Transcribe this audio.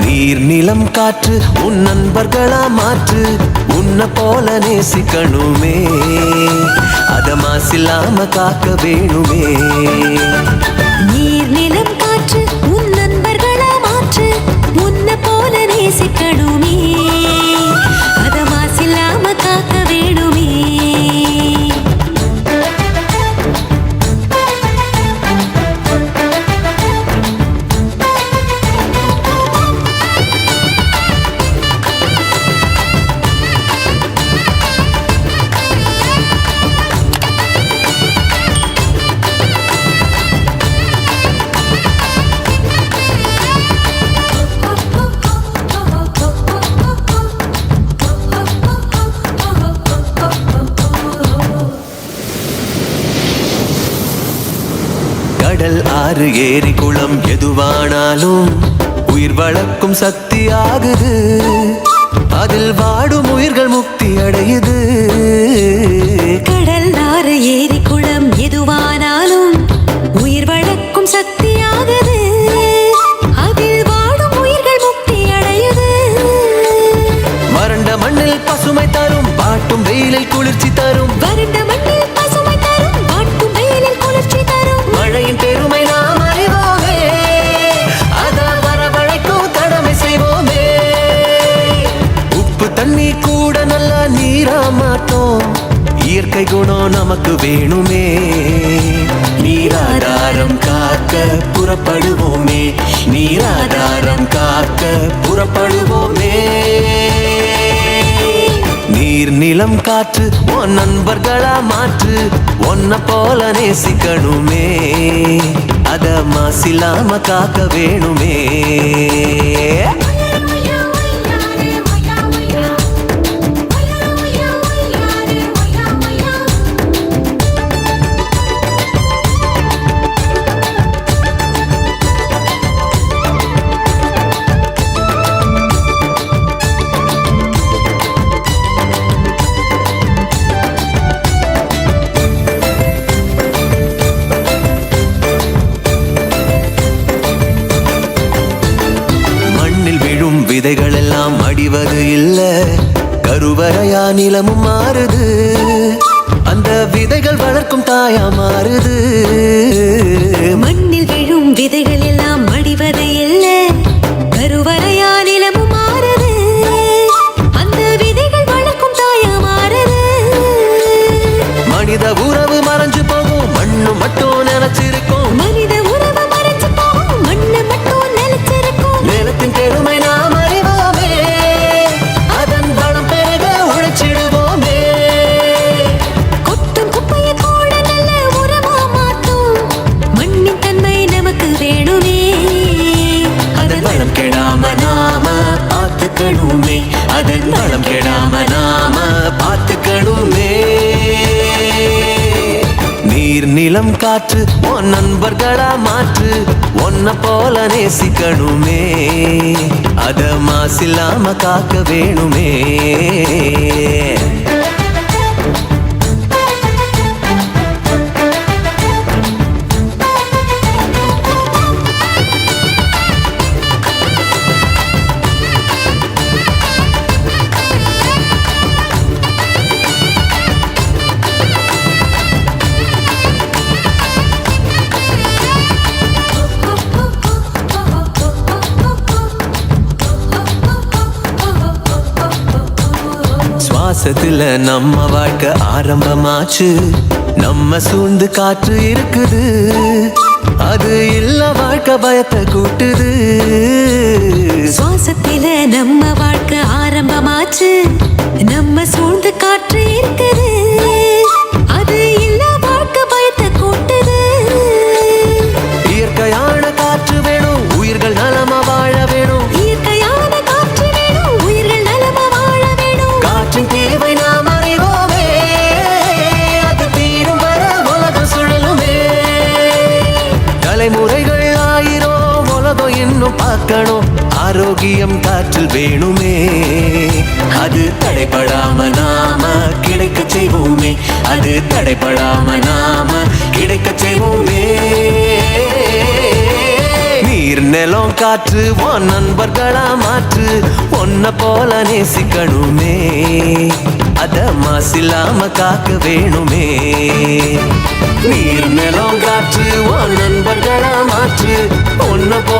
நீர் நிலம் காற்று உன் நண்பர்களா மாற்று உன்னை போல நேசிக்கணுமே அத மாசில்லாம காக்க வேணுமே நீர் நிலம் காற்று உன் நண்பர்களா மாற்று உன்னை போல நேசிக்கணுமே அத மாசில்லாம காக்க வேணுமே கடல் ஆறு ஏரி குளம் எதுவானாலும் உயிர் வளர்க்கும் சக்தி ஆகுது அதில் வாடும் உயிர்கள் முக்தி அடையுது கடல் ஆறு ஏரி குளம் எதுவானாலும் உயிர் வளர்க்கும் சக்தி ஆகுது அதில் வாடும் உயிர்கள் முக்தி அடையுது வறண்ட மண்ணில் பசுமை தரும் பாட்டும் வெயிலில் குளிர்ச்சி தரும் வறண்ட மண்ணில் பசுமை தரும் பாட்டும் வெயிலில் குளிர்ச்சி தரும் மழையின் பெருமை நாம் அறிவோமே அதான் வரவழைக்கும் கடமை செய்வோமே உப்பு தண்ணி கூட நல்ல நீரா மாட்டோம் இயற்கை குணம் நமக்கு வேணுமே நீராதாரம் காக்க புறப்படுவோமே நீராதாரம் காக்க புறப்படுவோமே நீர் நிலம் காற்று உன் நண்பர்களா மாற்று உன்னை போல நேசிக்கணுமே அத மாசில்லாம காக்க வேணுமே விதைகள் எல்லாம் அடிவது இல்ல கருவறையா நிலமும் மாறுது அந்த விதைகள் வளர்க்கும் தாயா மாறுது மண்ணில் விழும் விதைகள் எல்லாம் அடிவது இல்ல கருவறையா நிலமும் மாறுது அந்த விதைகள் வளர்க்கும் தாயா மாறுது மனித உறவு மறைஞ்சு போகும் மண்ணு மட்டும் நினைச்சிருக்கும் மனித உறவு மறைஞ்சு போகும் மண்ணு மட்டும் நினைச்சிருக்கும் நிலத்தின் பெருமை நாம் அதன் வளம் கெடாம நாம பார்த்துக்கணுமே நீர் நிலம் காற்று உன் நண்பர்களா மாற்று உன்னை போல நேசிக்கணுமே அத மாசில்லாம காக்க வேணுமே சுவாசத்துல நம்ம வாழ்க்கை ஆரம்பமாச்சு நம்ம சூழ்ந்து காற்று இருக்குது அது இல்ல வாழ்க்கை பயத்தை கூட்டுது. சுவாசத்தில நம்ம வாழ்க்கை ஆரம்பமாச்சு, நம்ம சூழ்ந்து காற்று இருக்குது, அது இல்ல வாழ்க்கை பயத்தை கூட்டுது. இயற்கையான காற்று வேணும், உயிர்கள் நலமா வாழ வேணும். இயற்கையான காற்று வேணும், உயிர்கள் நலமா வாழ வேணும். காற்றின் தேவை நாம் அறிவோமே, அது தீரும் வர உலகம் சுழலுமே. தலைமுறைகள் ஆயிரம் உலகம் இன்னும் பார்க்கணும், ஆரோக்கியம் காற்றில் வேணுமே. அது தடைபடாம நாம கிடைக்க செய்வோமே, அது தடைபடாம நாம கிடைக்க செய்வோமே. நீர் நிலம் காற்று உன் நண்பர்களா மாற்று, ஒன்ன போல நேசிக்கணுமே, அத மாசில்லாம காக்க வேணுமே. நீர் நிலம் காற்று உன் நண்பர்களா மாற்று, ஒன்ன போல